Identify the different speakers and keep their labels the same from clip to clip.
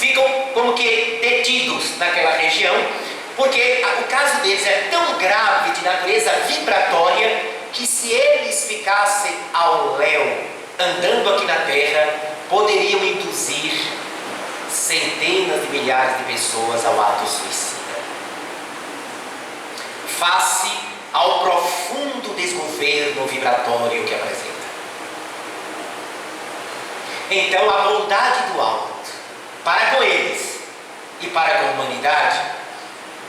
Speaker 1: ficam como que detidos naquela região, porque o caso deles é tão grave, de natureza vibratória, que se eles ficassem ao léu, andando aqui na terra, poderiam induzir centenas de milhares de pessoas ao ato suicida. Face ao profundo desgoverno vibratório que apresenta. Então, a bondade do alto, para com eles e para com a humanidade,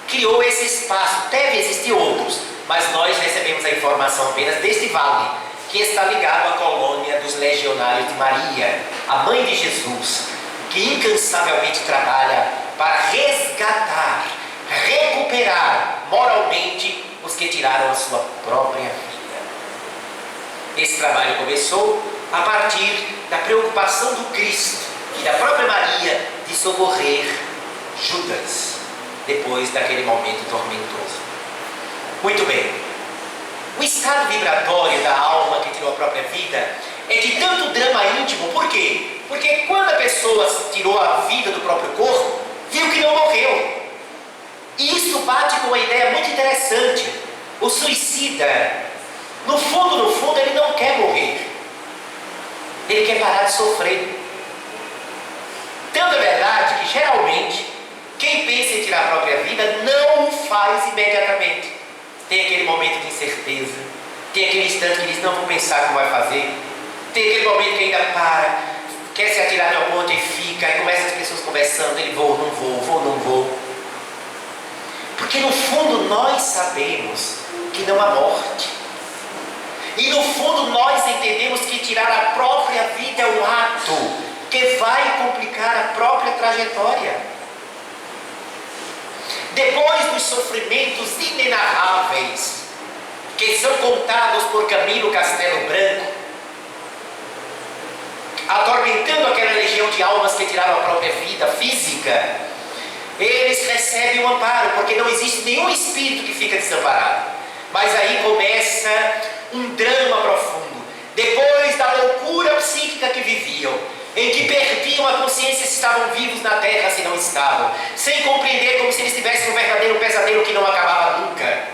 Speaker 1: criou esse espaço. Deve existir outros, mas nós recebemos a informação apenas deste vale, que está ligado à colônia dos legionários de Maria, a mãe de Jesus, que incansavelmente trabalha para resgatar, recuperar moralmente os que tiraram a sua própria vida. Esse trabalho começou a partir da preocupação do Cristo e da própria Maria de socorrer Judas, depois daquele momento tormentoso. Muito bem. O estado vibratório da alma que tirou a própria vida é de tanto drama íntimo. Por quê? Porque quando a pessoa tirou a vida do próprio corpo, viu que não morreu. E isso bate com uma ideia muito interessante. O suicida, no fundo, ele não quer morrer. Ele quer parar de sofrer. Tanto é verdade que, geralmente, quem pensa em tirar a própria vida não o faz imediatamente. Tem aquele momento de incerteza, tem aquele instante que diz, não vou pensar como vai fazer. Tem aquele momento que ainda para, quer se atirar de algum ponto e fica, aí começa as pessoas conversando, ele vou, não vou. Porque no fundo nós sabemos que não há morte. E no fundo nós entendemos que tirar a própria vida é um ato que vai complicar a própria trajetória. Depois dos sofrimentos inenarráveis que são contados por Camilo Castelo Branco, atormentando aquela legião de almas que tiraram a própria vida física, eles recebem um amparo, porque não existe nenhum espírito que fica desamparado. Mas aí começa um drama profundo. Depois da loucura psíquica que viviam, em que perdiam a consciência se estavam vivos na terra, se não estavam, sem compreender, como se eles tivessem um verdadeiro pesadelo que não acabava nunca.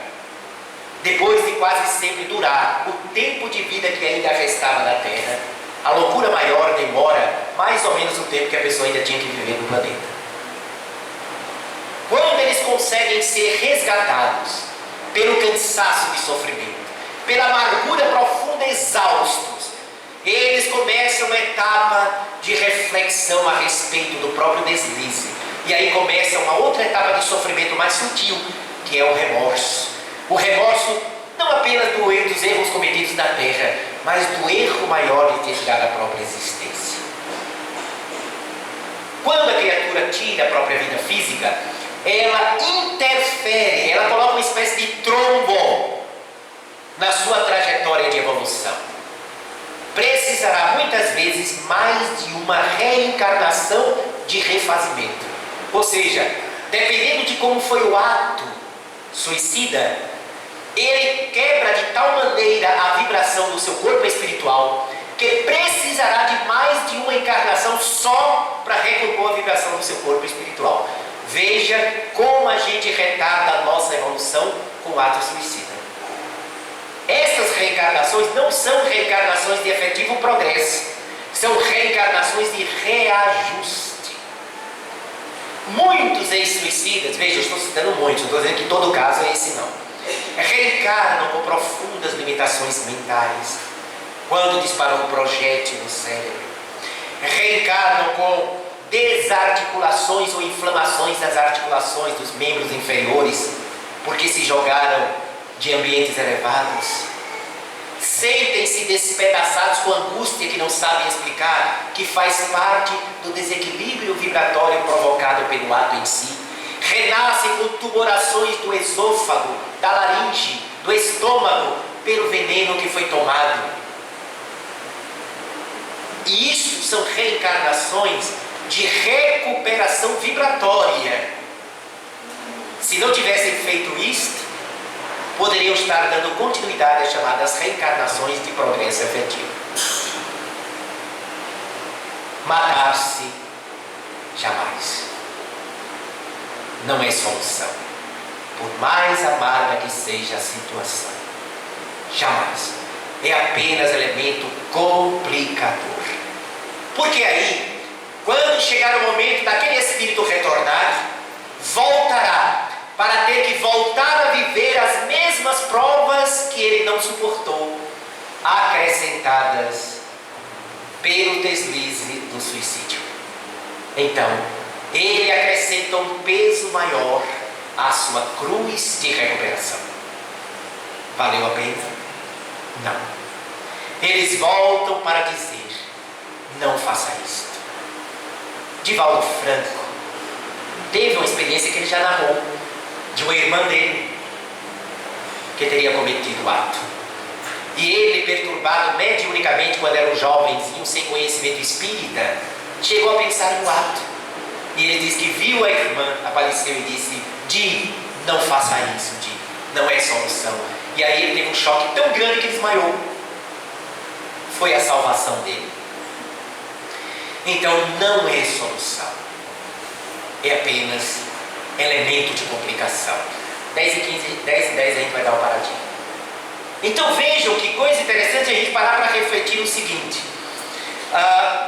Speaker 1: Depois de quase sempre durar o tempo de vida que ainda restava na terra, a loucura maior demora mais ou menos o tempo que a pessoa ainda tinha que viver no planeta. Quando eles conseguem ser resgatados pelo cansaço de sofrimento, pela amargura profunda, exaustos, eles começam uma etapa de reflexão a respeito do próprio deslize. E aí começa uma outra etapa de sofrimento mais sutil, que é o remorso. O remorso não apenas dos erros cometidos na terra, mas do erro maior de ter tirado a própria existência. Quando a criatura tira a própria vida física, ela interfere, ela coloca uma espécie de trombo na sua trajetória de evolução. Precisará muitas vezes mais de uma reencarnação de refazimento. Ou seja, dependendo de como foi o ato suicida, ele quebra de tal maneira a vibração do seu corpo espiritual que precisará de mais de uma encarnação só para recompor a vibração do seu corpo espiritual. Veja como a gente retarda a nossa evolução com o ato suicida. Essas reencarnações não são reencarnações de efetivo progresso, são reencarnações de reajuste. Muitos ex-suicidas, veja, eu estou citando muitos, não estou dizendo que todo caso é esse não, reencarnam com profundas limitações mentais, quando disparou um projétil no cérebro, reencarnam com desarticulações ou inflamações das articulações dos membros inferiores, porque se jogaram de ambientes elevados, sentem-se despedaçados com angústia que não sabem explicar, que faz parte do desequilíbrio vibratório provocado pelo ato em si, renascem com tumorações do esôfago, da laringe, do estômago, pelo veneno que foi tomado. E isso são reencarnações de recuperação vibratória. Se não tivessem feito isto, poderiam estar dando continuidade às chamadas reencarnações de progresso efetivo. Matar-se, Jamais. Não é solução. Por mais amarga que seja a situação. Jamais. É apenas elemento complicador. Porque aí, quando chegar o momento daquele espírito retornar, voltará para ter que voltar a viver as mesmas provas que ele não suportou, acrescentadas pelo deslize do suicídio. Então, ele acrescenta um peso maior à sua cruz de recuperação. Valeu a pena? Não. Eles voltam para dizer: não faça isto. Divaldo Franco teve uma experiência que ele já narrou, de uma irmã dele que teria cometido o ato. E ele, perturbado mediunicamente quando era um jovenzinho sem conhecimento espírita, chegou a pensar no ato. E ele diz que viu a irmã, apareceu e disse: Di, não faça isso, Di, não é solução. E aí ele teve um choque tão grande que desmaiou. Foi a salvação dele. Então não é solução, é apenas elemento de complicação. 10 e 15, 10 e 10 a gente vai dar uma paradinha. Então vejam que coisa interessante a gente parar para refletir o seguinte: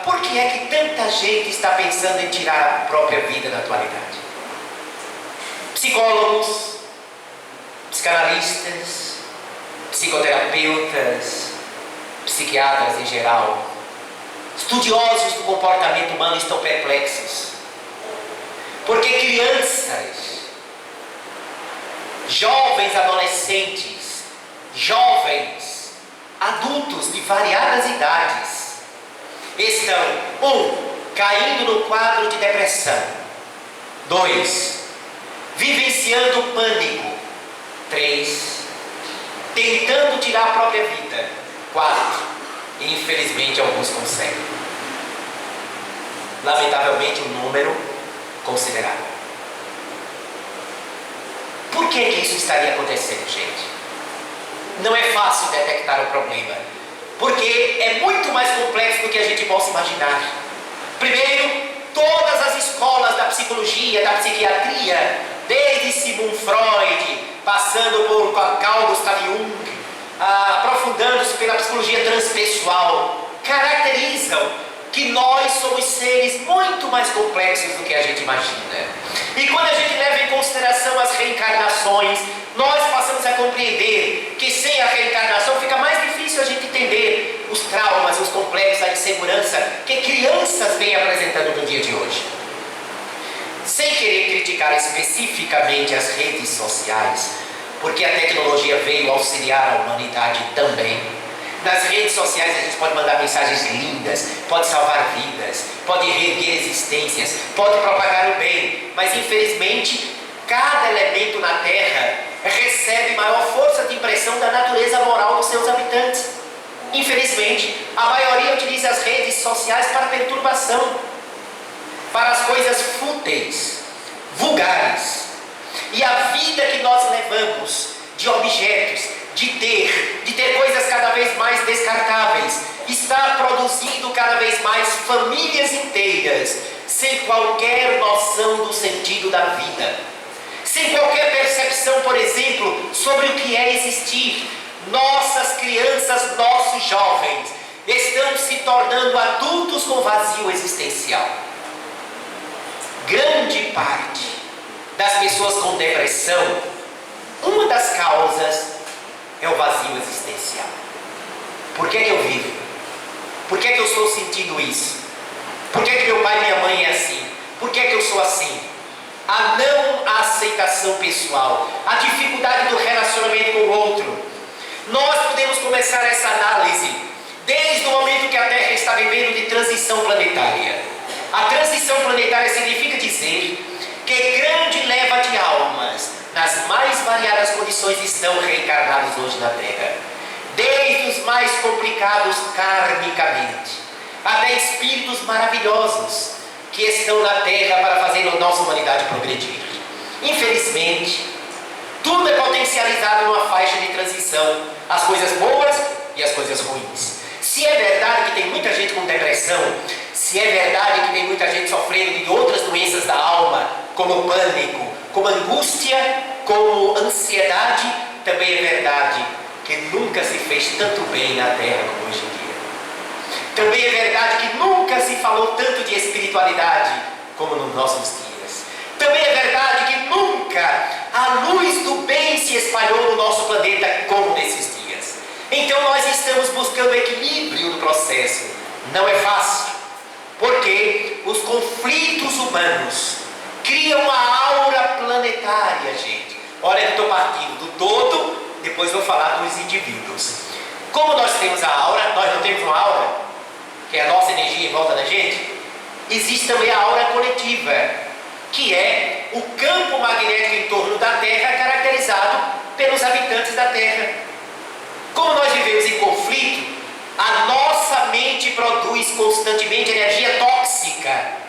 Speaker 1: por que é que tanta gente está pensando em tirar a própria vida na atualidade? Psicólogos, psicanalistas, psicoterapeutas, psiquiatras em geral, estudiosos do comportamento humano estão perplexos. Porque crianças, jovens adolescentes, jovens, adultos de variadas idades, estão, caindo no quadro de depressão. 2, vivenciando o pânico. 3, tentando tirar a própria vida. 4, infelizmente alguns conseguem. Lamentavelmente um número considerável. Por que isso estaria acontecendo, gente? Não é fácil detectar o problema, porque é muito mais complexo do que a gente possa imaginar. Primeiro, todas as escolas da psicologia, da psiquiatria, desde Sigmund Freud, passando por Carl Gustav Jung, aprofundando-se pela psicologia transpessoal, caracterizam que nós somos seres muito mais complexos do que a gente imagina. E quando a gente leva em consideração as reencarnações, nós passamos a compreender que sem a reencarnação fica mais difícil a gente entender os traumas, os complexos, a insegurança que crianças vêm apresentando no dia de hoje. Sem querer criticar especificamente as redes sociais, porque a tecnologia veio auxiliar a humanidade também. Nas redes sociais a gente pode mandar mensagens lindas, pode salvar vidas, pode reerguer existências, pode propagar o bem, mas infelizmente cada elemento na Terra recebe maior força de impressão da natureza moral dos seus habitantes. Infelizmente, a maioria utiliza as redes sociais para perturbação, para as coisas fúteis, vulgares. E a vida que nós levamos de objetos, de ter coisas cada vez mais descartáveis, está produzindo cada vez mais famílias inteiras, sem qualquer noção do sentido da vida, sem qualquer percepção, por exemplo, sobre o que é existir. Nossas crianças, nossos jovens, estão se tornando adultos com vazio existencial. Grande parte das pessoas com depressão, uma das causas é o vazio existencial. Por que eu vivo? Por que eu estou sentindo isso? Por que meu pai e minha mãe é assim? Por que eu sou assim? A não aceitação pessoal, a dificuldade do relacionamento com o outro. Nós podemos começar essa análise desde o momento que a Terra está vivendo de transição planetária. A transição planetária significa dizer que grande leva de almas nas mais variadas condições estão reencarnados hoje na Terra, desde os mais complicados karmicamente, até espíritos maravilhosos que estão na Terra para fazer a nossa humanidade progredir. Infelizmente, tudo é potencializado numa faixa de transição, as coisas boas e as coisas ruins. Se é verdade que tem muita gente com depressão, se Se é verdade que tem muita gente sofrendo de outras doenças da alma, como pânico, como angústia, como ansiedade, também é verdade que nunca se fez tanto bem na terra como hoje em dia. Também é verdade que nunca se falou tanto de espiritualidade como nos nossos dias. Também é verdade que nunca a luz do bem se espalhou no nosso planeta como nesses dias. Então nós estamos buscando o equilíbrio do processo. Não é fácil, porque os conflitos humanos criam uma aura planetária, gente. Olha que eu estou partindo do todo, depois vou falar dos indivíduos. Como nós temos a aura, nós não temos uma aura, que é a nossa energia em volta da gente, existe também a aura coletiva, que é o campo magnético em torno da Terra, caracterizado pelos habitantes da Terra. Como nós vivemos em conflito, a nossa mente produz constantemente energia tóxica.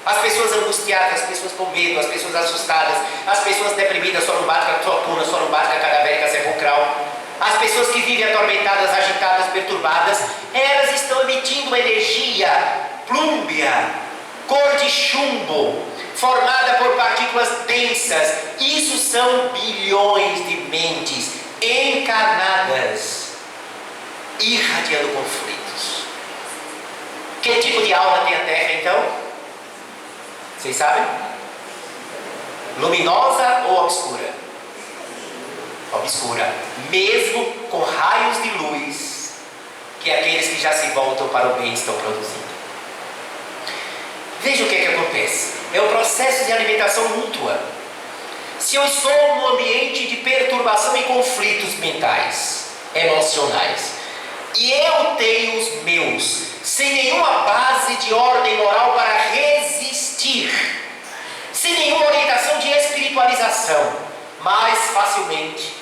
Speaker 1: As pessoas angustiadas, as pessoas com medo, as pessoas assustadas, as pessoas deprimidas, sorumbática, sopuna, sorumbática, cadavérica, sepulcral. As pessoas que vivem atormentadas, agitadas, perturbadas, elas estão emitindo uma energia plúmbia, cor de chumbo, formada por partículas densas. Isso são bilhões de mentes encarnadas, irradiando conflitos. Que tipo de aura tem a Terra, então? Vocês sabem? Luminosa ou obscura? Obscura. Mesmo com raios de luz que aqueles que já se voltam para o bem estão produzindo. Veja o que é que acontece. É um processo de alimentação mútua. Se eu estou num ambiente de perturbação e conflitos mentais, emocionais, e eu tenho os meus, sem nenhuma base de ordem moral para resistir, sem nenhuma orientação de espiritualização, mais facilmente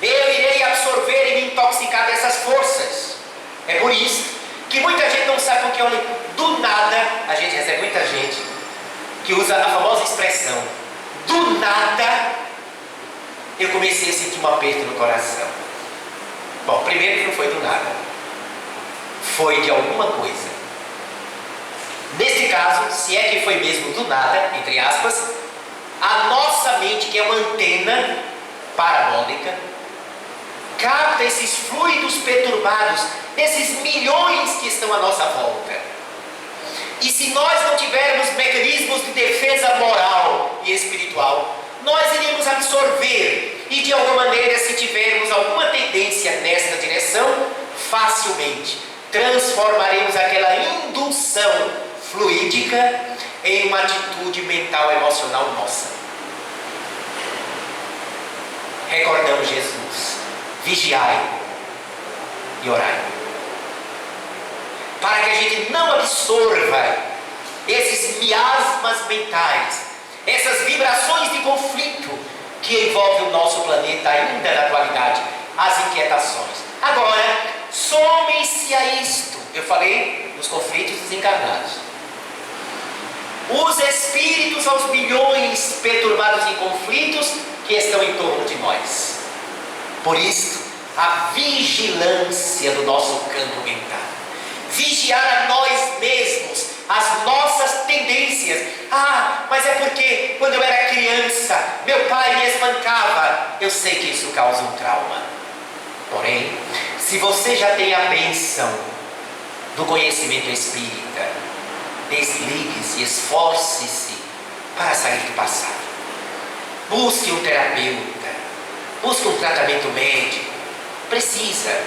Speaker 1: eu irei absorver e me intoxicar dessas forças. É por isso que muita gente não sabe, porque olha, do nada, a gente recebe muita gente que usa a famosa expressão, do nada eu comecei a sentir um aperto no coração. Bom, primeiro que não foi do nada, foi de alguma coisa. Neste caso, se é que foi mesmo do nada, entre aspas, a nossa mente, que é uma antena parabólica, capta esses fluidos perturbados, esses milhões que estão à nossa volta. E se nós não tivermos mecanismos de defesa moral e espiritual, nós iremos absorver, e de alguma maneira, se tivermos alguma tendência nesta direção, facilmente transformaremos aquela indução fluídica em uma atitude mental emocional nossa. Recordamos Jesus: vigiai e orai, para que a gente não absorva esses miasmas mentais, essas vibrações de conflito que envolvem o nosso planeta ainda na atualidade, as inquietações. Agora, somem-se a isto, eu falei dos conflitos desencarnados, os espíritos aos bilhões perturbados em conflitos que estão em torno de nós. Por isso, a vigilância do nosso campo mental, vigiar a nós mesmos, as nossas tendências. Ah, mas é porque quando eu era criança, meu pai me espancava. Eu sei que isso causa um trauma. Porém, se você já tem a bênção do conhecimento espírita, desligue-se, esforce-se para sair do passado. Busque um terapeuta, busque um tratamento médico, precisa,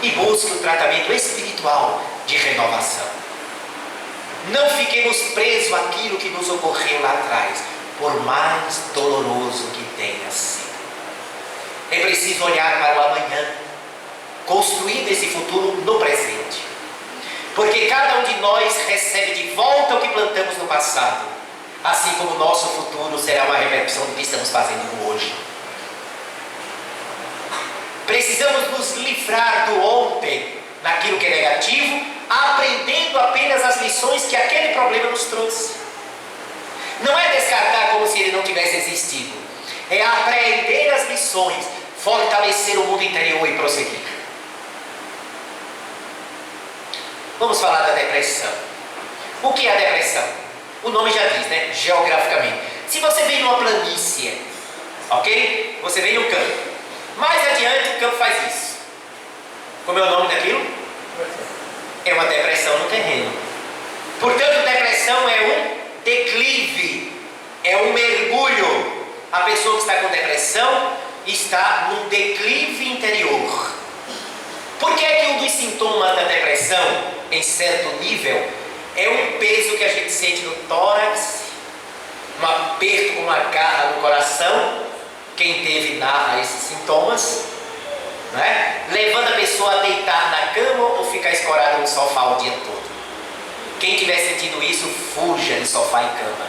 Speaker 1: e busque um tratamento espiritual de renovação. Não fiquemos presos àquilo que nos ocorreu lá atrás, por mais doloroso que tenha sido. É preciso olhar para o amanhã, construindo esse futuro no presente. Porque cada um de nós recebe de volta o que plantamos no passado, assim como o nosso futuro será uma repercussão do que estamos fazendo hoje. Precisamos nos livrar do ontem, naquilo que é negativo, aprendendo apenas as lições que aquele problema nos trouxe. Não é descartar como se ele não tivesse existido, é aprender as lições, fortalecer o mundo interior e prosseguir. Vamos falar da depressão. O que é a depressão? O nome já diz, né? Geograficamente. Se você vem numa planície, ok? Você vem no campo. Mais adiante o campo faz isso. Como é o nome daquilo? É uma depressão no terreno. Portanto, depressão é um declive, é um mergulho. A pessoa que está com depressão está num declive interior. Por que é que um dos sintomas da depressão, em certo nível, é um peso que a gente sente no tórax, um aperto, uma garra no coração? Quem teve narra esses sintomas, né? Levando a pessoa a deitar na cama ou ficar escorada no sofá o dia todo. Quem estiver sentindo isso, fuja de sofá e cama,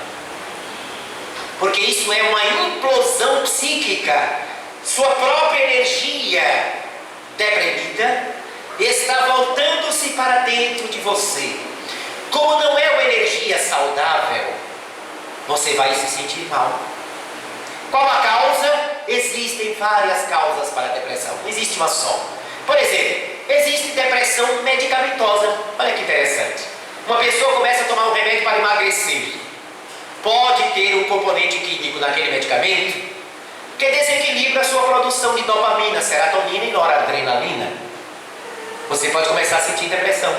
Speaker 1: porque isso é uma implosão psíquica. Sua própria energia deprimida está voltando-se para dentro de você. Como não é uma energia saudável, você vai se sentir mal. Qual a causa? Existem várias causas para a depressão, não existe uma só. Por exemplo, existe depressão medicamentosa. Olha que interessante. Uma pessoa começa a tomar um remédio para emagrecer. Pode ter um componente químico naquele medicamento que desequilibra a sua produção de dopamina, serotonina e noradrenalina. Você pode começar a sentir depressão.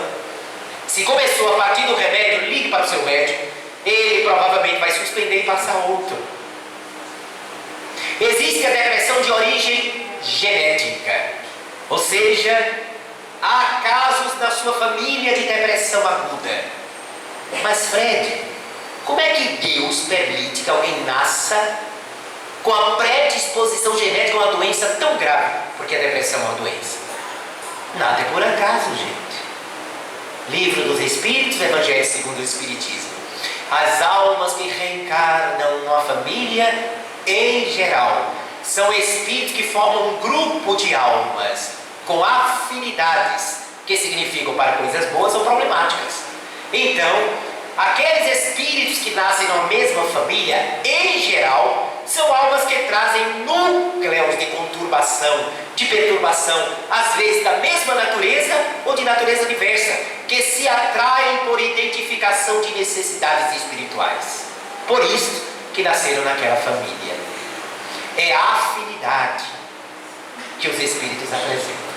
Speaker 1: Se começou a partir do remédio, ligue para o seu médico. Ele provavelmente vai suspender e passar outro. Existe a depressão de origem genética, ou seja, há casos na sua família de depressão aguda. Mas Fred, como é que Deus permite que alguém nasça com a predisposição genética a uma doença tão grave? Porque a depressão é uma doença. Nada é por acaso, gente. Livro dos Espíritos, Evangelho segundo o Espiritismo. As almas que reencarnam numa família, em geral, são espíritos que formam um grupo de almas com afinidades, que significam para coisas boas ou problemáticas. Então, aqueles espíritos que nascem numa mesma família, em geral, são almas que trazem núcleos de conturbação, de perturbação, às vezes da mesma natureza ou de natureza diversa, que se atraem por identificação de necessidades espirituais. Por isso que nasceram naquela família. É a afinidade que os espíritos apresentam.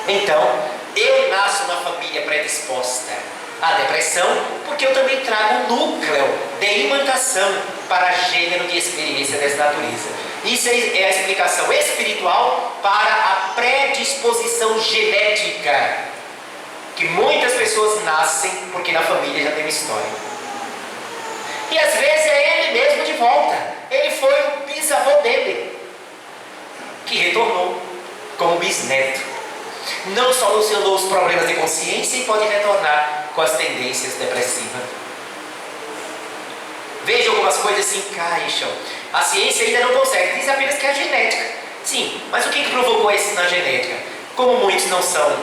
Speaker 1: Então, eu nasço numa família predisposta à depressão, porque eu também trago um núcleo de imantação para gênero de experiência dessa natureza. Isso é a explicação espiritual para a predisposição genética, que muitas pessoas nascem porque na família já tem uma história. E às vezes é ele mesmo de volta. Ele foi o bisavô dele, que retornou como bisneto. Não solucionou os problemas de consciência e pode retornar com as tendências depressivas. Veja como as coisas se encaixam. A ciência ainda não consegue, diz apenas que é a genética. Sim, mas o que provocou isso na genética? Como muitos não são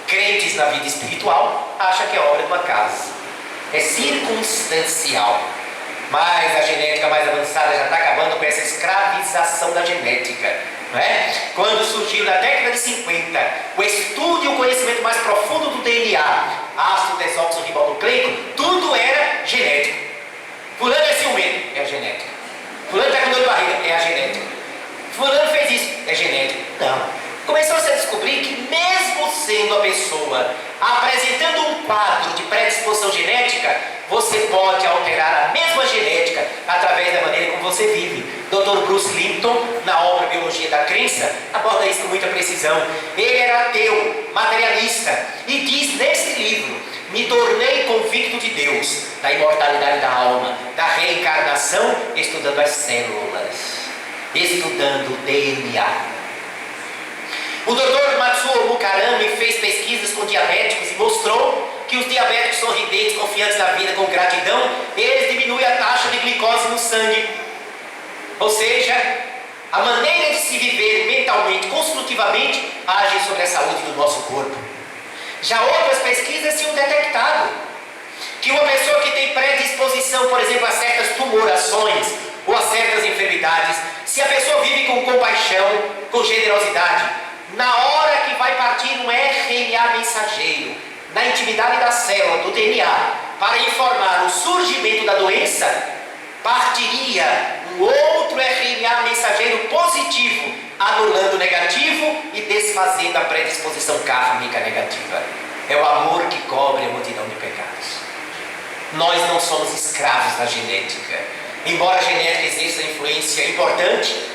Speaker 1: crentes na vida espiritual, acham que é obra do acaso. É circunstancial. Mas a genética mais avançada já está acabando com essa escravização da genética, não é? Quando surgiu na década de 50 o estudo e o conhecimento mais profundo do DNA, ácido desoxirribonucleico, tudo era genético. Fulano é ciumento, é a genética. Fulano está com dor de barriga, é a genética. Fulano fez isso, é genético. Não. Começou a se descobrir que mesmo sendo a pessoa apresentando um quadro de predisposição genética, você pode alterar a mesma genética através da maneira como você vive. Dr. Bruce Lipton, na obra Biologia da Crença, aborda isso com muita precisão. Ele era ateu, materialista, e diz nesse livro: me tornei convicto de Deus, da imortalidade da alma, da reencarnação, estudando as células, estudando o DNA. O Dr. Matsuo Mukarami fez pesquisas com diabéticos e mostrou que os diabéticos sorridentes, confiantes na vida, com gratidão, eles diminuem a taxa de glicose no sangue. Ou seja, a maneira de se viver mentalmente, construtivamente, age sobre a saúde do nosso corpo. Já outras pesquisas tinham detectado que uma pessoa que tem predisposição, por exemplo, a certas tumorações ou a certas enfermidades, se a pessoa vive com compaixão, com generosidade, na hora que vai partir um RNA mensageiro, na intimidade da célula, do DNA, para informar o surgimento da doença, partiria um outro RNA mensageiro positivo, anulando o negativo e desfazendo a predisposição kármica negativa. É o amor que cobre a multidão de pecados. Nós não somos escravos da genética. Embora a genética exerça influência importante,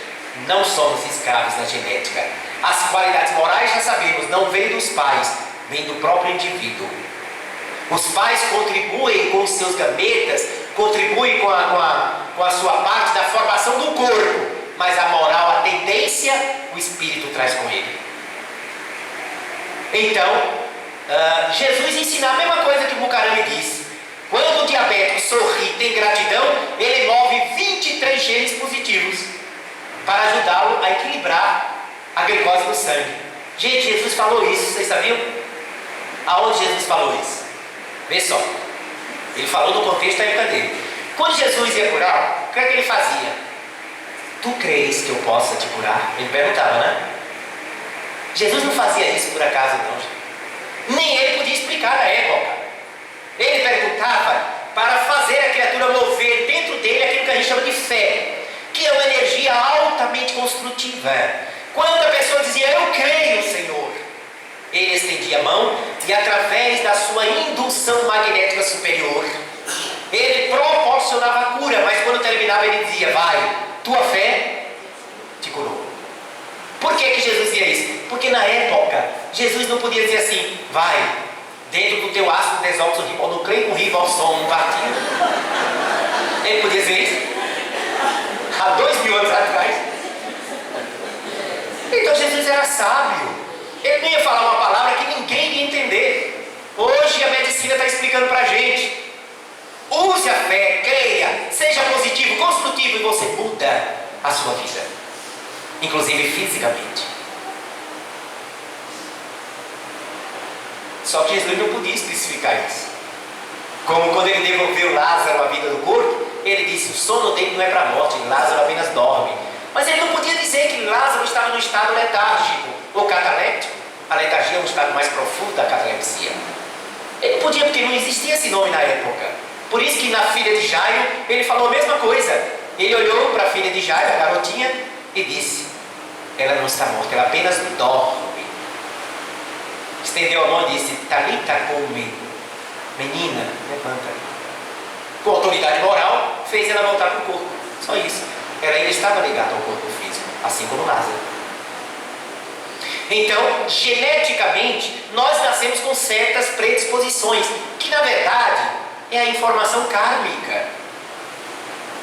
Speaker 1: não somos escravos da genética. As qualidades morais, já sabemos, não vêm dos pais, vêm do próprio indivíduo. Os pais contribuem com os seus gametas, contribuem com a sua parte da formação do corpo, mas a moral, a tendência, o espírito traz com ele. Então, Jesus ensina a mesma coisa que o Bucarame disse. Quando o diabético sorri e tem gratidão, ele move 23 genes positivos para ajudá-lo a equilibrar a glicose do sangue. Gente, Jesus falou isso, vocês sabiam? Aonde Jesus falou isso? Vê só, ele falou no contexto da época dele. Quando Jesus ia curar, o que é que ele fazia? Tu crês que eu possa te curar? Ele perguntava, né? Jesus não fazia isso por acaso não, gente. Nem ele podia explicar na época. Ele perguntava para fazer a criatura mover dentro dele aquilo que a gente chama de fé, que é uma energia altamente construtiva. Quando a pessoa dizia, eu creio, Senhor, ele estendia a mão e através da sua indução magnética superior, ele proporcionava a cura, mas quando terminava ele dizia, vai, tua fé te curou. Por que Jesus dizia isso? Porque na época, Jesus não podia dizer assim, vai, dentro do teu ácido desoxirribonucleico ribosom partido. Ele podia dizer isso? Há 2000 anos atrás. Então Jesus era sábio. Ele não ia falar uma palavra que ninguém ia entender. Hoje a medicina está explicando para a gente. Use a fé, creia, seja positivo, construtivo e você muda a sua vida. Inclusive fisicamente. Só que Jesus não podia especificar isso. Como quando ele devolveu Lázaro à vida do corpo, ele disse, o sono dele não é para a morte, Lázaro apenas dorme. Mas ele não podia dizer que Lázaro estava no estado letárgico ou cataléptico. A letargia é um estado mais profundo da catalepsia. Ele não podia, porque não existia esse nome na época. Por isso que na filha de Jairo, ele falou a mesma coisa. Ele olhou para a filha de Jairo, a garotinha, e disse, ela não está morta, ela apenas dorme. Estendeu a mão e disse, Talita cumi, menina, levanta. Com autoridade moral, fez ela voltar para o corpo. Só isso. Ela ainda estava ligada ao corpo físico, assim como Lázaro. Então, geneticamente, nós nascemos com certas predisposições, que na verdade é a informação kármica.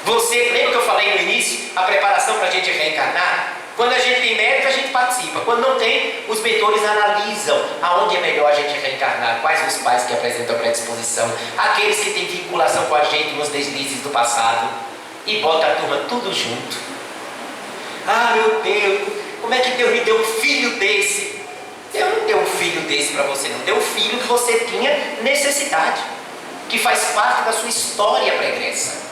Speaker 1: Você, lembra que eu falei no início, a preparação para a gente reencarnar? Quando a gente tem mérito, a gente participa. Quando não tem, os mentores analisam aonde é melhor a gente reencarnar, quais os pais que apresentam predisposição, aqueles que têm vinculação com a gente nos deslizes do passado, e bota a turma tudo junto. Ah, meu Deus, como é que Deus me deu um filho desse? Deus não deu um filho desse para você, não. Deu um filho que você tinha necessidade, que faz parte da sua história pregressa.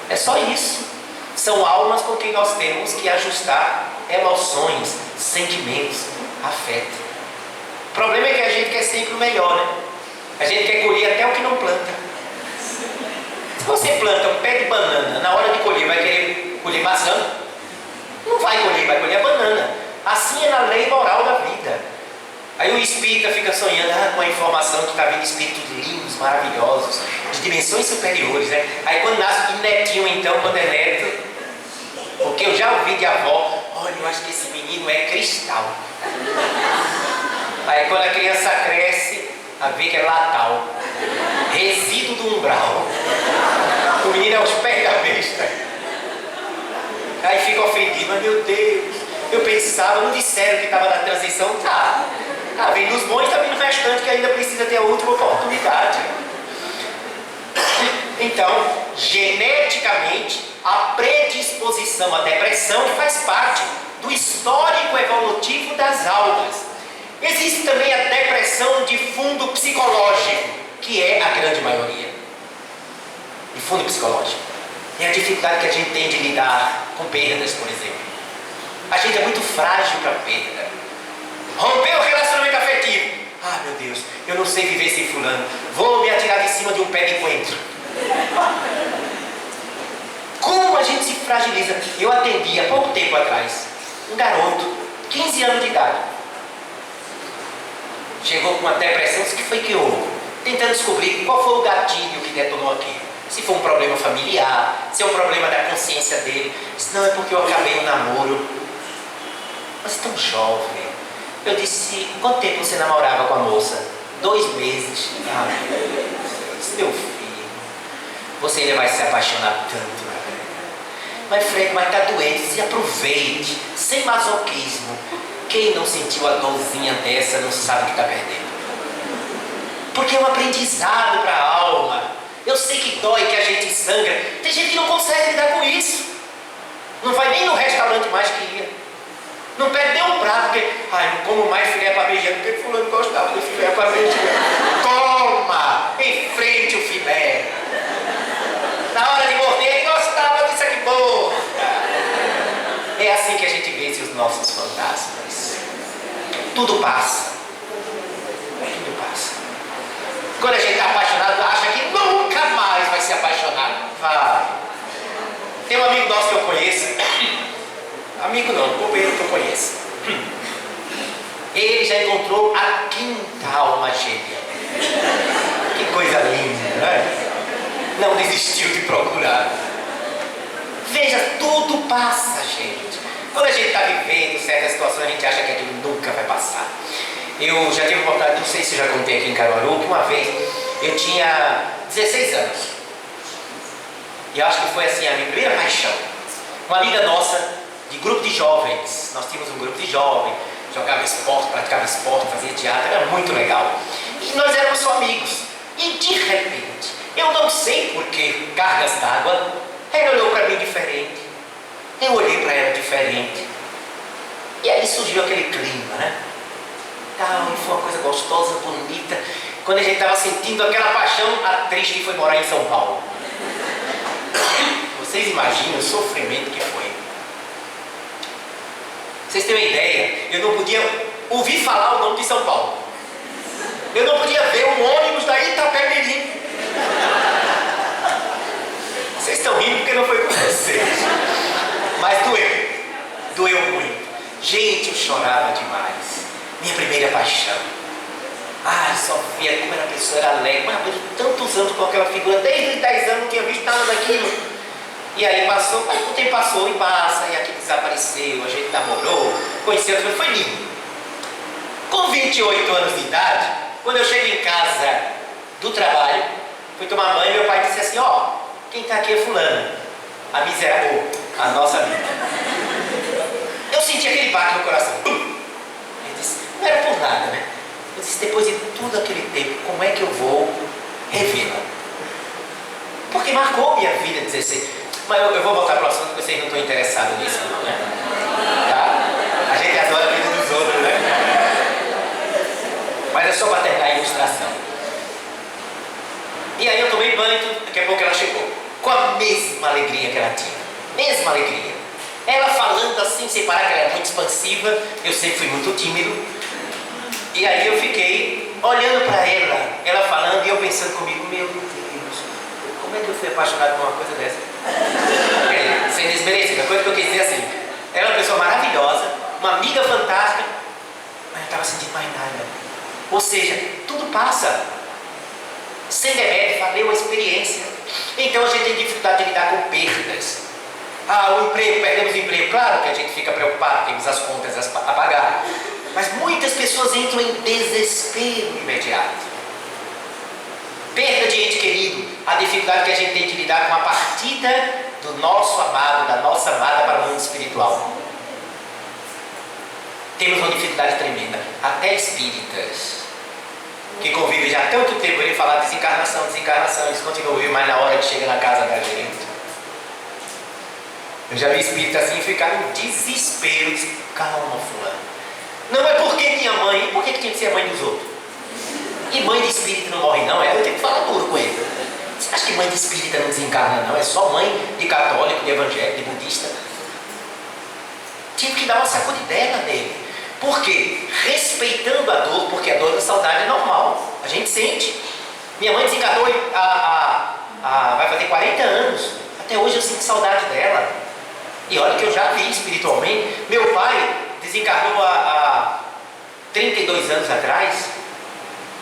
Speaker 1: É só isso. São almas com quem nós temos que ajustar emoções, sentimentos, afeto. O problema é que a gente quer sempre o melhor, né? A gente quer colher até o que não planta. Se você planta um pé de banana, na hora de colher vai querer colher maçã? Não vai colher a banana. Assim é na lei moral da vida. Aí o espírita fica sonhando com a informação que está vindo espíritos lindos, maravilhosos, de dimensões superiores, né? Aí quando nasce o netinho, então, quando é neto, porque eu já ouvi de avó, olha, eu acho que esse menino é cristal. Aí quando a criança cresce, a vê que é latal, resíduo do umbral. O menino é os pés da besta. Aí fica ofendido, mas meu Deus, eu pensava, não disseram que estava na transição, tá. Tá vindo os bons, está vindo o restante que ainda precisa ter a última oportunidade. Então, geneticamente, a predisposição à depressão faz parte do histórico evolutivo das almas. Existe também a depressão de fundo psicológico, que é a grande maioria. De fundo psicológico. É a dificuldade que a gente tem de lidar com perdas, por exemplo. A gente é muito frágil para perda. Rompeu o relacionamento afetivo. Ah, meu Deus, eu não sei viver sem fulano. Vou me atirar de cima de um pé de coentro. Como a gente se fragiliza. Eu atendi há pouco tempo atrás um garoto, 15 anos de idade. Chegou com uma depressão, disse que foi que houve. Tentando descobrir qual foi o gatilho que detonou aquilo. Se foi um problema familiar, se é um problema da consciência dele. Disse, não, é porque eu acabei um namoro. Mas tão jovem. Eu disse, quanto tempo você namorava com a moça? 2 meses. Ah, meu Deus, meu filho, você ainda vai se apaixonar tanto, né? Mas Fred, mas tá doente, se aproveite, sem masoquismo. Quem não sentiu a dorzinha dessa não sabe o que está perdendo. Porque é um aprendizado para a alma. Eu sei que dói, que a gente sangra. Tem gente que não consegue lidar com isso. Não vai nem no restaurante mais que ia. Não pede nem um prato, porque ai, não como mais filé parmegiana, porque fulano gostava do filé parmegiana. Toma! Enfrente o filé. Na hora de morder, ele gostava disso aqui, boa. É assim que a gente vence os nossos fantasmas. Tudo passa. Tudo passa. Quando a gente está apaixonado, acha que nunca mais vai se apaixonar. Vai. Tem um amigo nosso que eu conheço. Amigo não, companheiro que eu conheço. Ele já encontrou a 5ª alma gêmea. Que coisa linda, né? Não desistiu de procurar. Veja, tudo passa, gente. Quando a gente está vivendo certas situações, a gente acha que aquilo nunca vai passar. Eu já tive oportunidade, não sei se já contei aqui em Caruaru, que uma vez eu tinha 16 anos. E eu acho que foi assim a minha primeira paixão. Uma amiga nossa, de grupo de jovens, nós tínhamos um grupo de jovens, jogava esporte, praticava esporte, fazia teatro, era muito legal. E nós éramos só amigos. E de repente, eu não sei por que, cargas d'água, ela olhou para mim diferente. Eu olhei para ela diferente. E aí surgiu aquele clima, né? E foi uma coisa gostosa, bonita. Quando a gente estava sentindo aquela paixão, a triste foi morar em São Paulo. Vocês imaginam o sofrimento que foi. Vocês têm uma ideia? Eu não podia ouvir falar o nome de São Paulo. Eu não podia ver um ônibus da Itapemirim. Vocês estão rindo porque não foi com vocês. Mas doeu. Doeu muito. Gente, eu chorava demais. Minha primeira paixão. Ai, Sofia, como era a pessoa, era alegre. Mas eu tantos anos com aquela figura, desde os 10 anos não tinha visto nada daquilo. E aí passou, mas o tempo passou e passa, e aquilo desapareceu, a gente namorou, conheceu, foi lindo. Com 28 anos de idade, quando eu chego em casa do trabalho, fui tomar banho, meu pai disse assim, ó, quem tá aqui é fulano, a miserável, a nossa amiga. Eu senti aquele baque no coração. Eu disse, não era por nada, né? Eu disse, depois de tudo aquele tempo, como é que eu vou revê-la? Porque marcou minha vida, 16. Mas eu vou voltar para o assunto, porque vocês não estão interessados nisso, não, né? Tá? A gente adora a vida dos outros, né? Mas é só para terminar a ilustração. E aí eu tomei banho, daqui a pouco ela chegou. Com a mesma alegria que ela tinha. Mesma alegria. Ela falando assim, sem parar, que ela é muito expansiva. Eu sempre fui muito tímido. E aí eu fiquei olhando para ela falando, e eu pensando comigo, meu Deus, como é que eu fui apaixonado por uma coisa dessa? Sem desmerecer, a coisa que eu quis dizer assim, ela é uma pessoa maravilhosa, uma amiga fantástica, mas eu não estava sentindo mais nada. Ou seja, tudo passa. Sem demérito, valeu a experiência. Então a gente tem dificuldade de lidar com perdas. O emprego, perdemos o emprego, claro que a gente fica preocupado, temos as contas a pagar. Mas muitas pessoas entram em desespero imediato. Perda de ente querido, a dificuldade que a gente tem de lidar com a partida do nosso amado, da nossa amada para o mundo espiritual. Temos uma dificuldade tremenda. Até espíritas que convivem já há tanto tempo, ele falar desencarnação, eles continuam vivos, mas na hora que chega na casa da gente. Eu já vi espíritas assim ficar no desespero, diz, calma fulano. Não é porque minha mãe, e por que tinha que ser a mãe dos outros? E mãe de espírita não morre não, eu tenho que falar duro com ele. Você acha que mãe de espírita não desencarna não? É só mãe de católico, de evangélico, de budista. Tive que dar uma sacudidela nele. Por quê? Respeitando a dor, porque a dor da saudade é normal. A gente sente. Minha mãe desencarnou vai fazer 40 anos. Até hoje eu sinto saudade dela. E olha que eu já vi espiritualmente. Meu pai desencarnou há 32 anos atrás.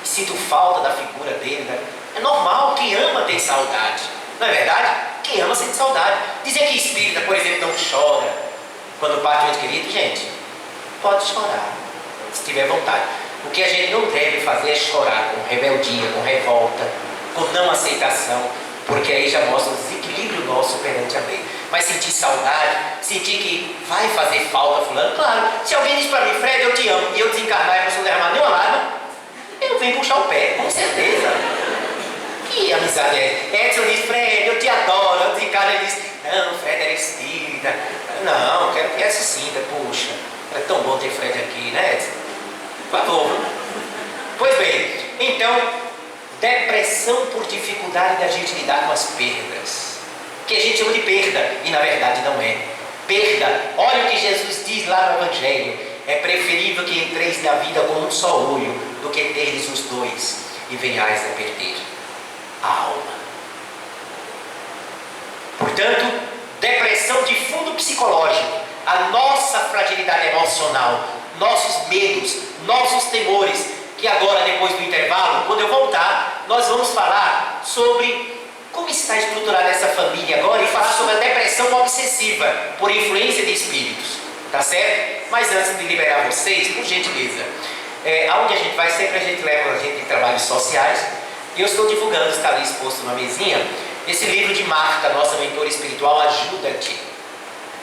Speaker 1: Sinto falta da figura dele. Né? É normal, quem ama tem saudade. Não é verdade? Quem ama sente saudade. Dizer que espírita, por exemplo, não chora quando parte um ente querido, gente, pode chorar, se tiver vontade. O que a gente não deve fazer é chorar com rebeldia, com revolta, com não aceitação, porque aí já mostra o desequilíbrio nosso perante a lei. Mas sentir saudade, sentir que vai fazer falta fulano, claro. Se alguém diz para mim, Fred, eu te amo, e eu desencarnar e não sou derramar nenhuma lágrima, eu venho puxar o pé, com certeza. Que amizade é? Edson diz, Fred, eu te adoro. Eu desencarno e diz, não, Fred era espírita. Não, quero que essa sinta, puxa. É tão bom ter Fred aqui, né, Edson? Por favor. Pois bem, então, depressão por dificuldade da gente lidar com as perdas. Que a gente chama de perda, e na verdade não é. Perda, olha o que Jesus diz lá no Evangelho. É preferível que entreis na vida com um só olho, do que terdes os dois e venhais a perder a alma. Portanto, depressão de fundo psicológico, a nossa fragilidade emocional, nossos medos, nossos temores, que agora, depois do intervalo, quando eu voltar, nós vamos falar sobre como está estruturada essa família agora e falar sobre a depressão obsessiva por influência de espíritos, tá certo? Mas antes de liberar vocês, por gentileza, aonde a gente vai, sempre a gente leva a gente em trabalhos sociais, e eu estou divulgando, está ali exposto na mesinha, esse livro de Marta, nossa mentora espiritual, Ajuda-te.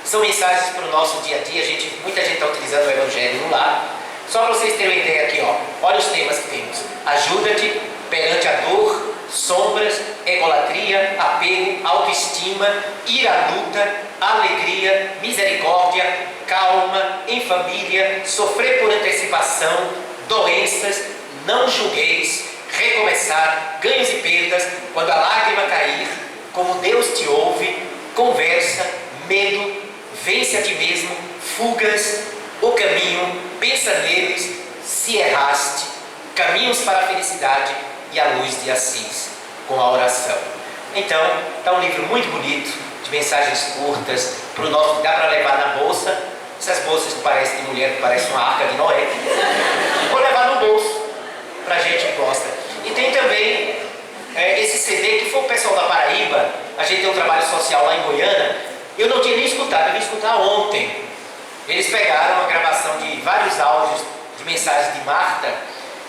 Speaker 1: São mensagens para o nosso dia a dia, muita gente está utilizando o Evangelho no lar. Só para vocês terem uma ideia aqui, ó, olha os temas que temos. Ajuda-te perante a dor, sombras, egolatria, apego, autoestima, ira à luta, alegria, misericórdia, calma, em família, sofrer por antecipação, doenças, não julgueis, recomeçar, ganhos e perdas, quando a lágrima cair, como Deus te ouve, conversa, medo, vence a ti mesmo, fugas, o caminho, pensa neles, se erraste, caminhos para a felicidade e a luz de Assis, com a oração. Então, está um livro muito bonito, de mensagens curtas, para o nosso, dá para levar na bolsa, essas bolsas que parecem de mulher, que parecem uma arca de Noé, ou levar no bolso, para a gente que gosta. E tem também esse CD que foi o pessoal da Paraíba, a gente tem um trabalho social lá em Goiânia, eu não tinha nem escutado, eu vim escutar ontem. Eles pegaram a gravação de vários áudios de mensagens de Marta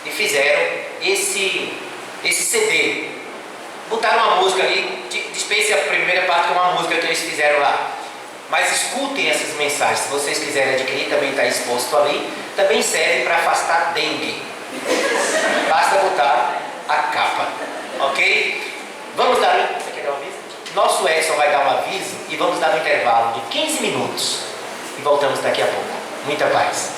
Speaker 1: e fizeram esse CD. Botaram uma música ali, dispense a primeira parte, que é uma música que eles fizeram lá. Mas escutem essas mensagens, se vocês quiserem adquirir, também está exposto ali. Também serve para afastar dengue. Basta botar a capa, ok? Vamos dar você quer dar um aviso? Nosso Edson vai dar um aviso e vamos dar um intervalo de 15 minutos. E voltamos daqui a pouco. Muita paz.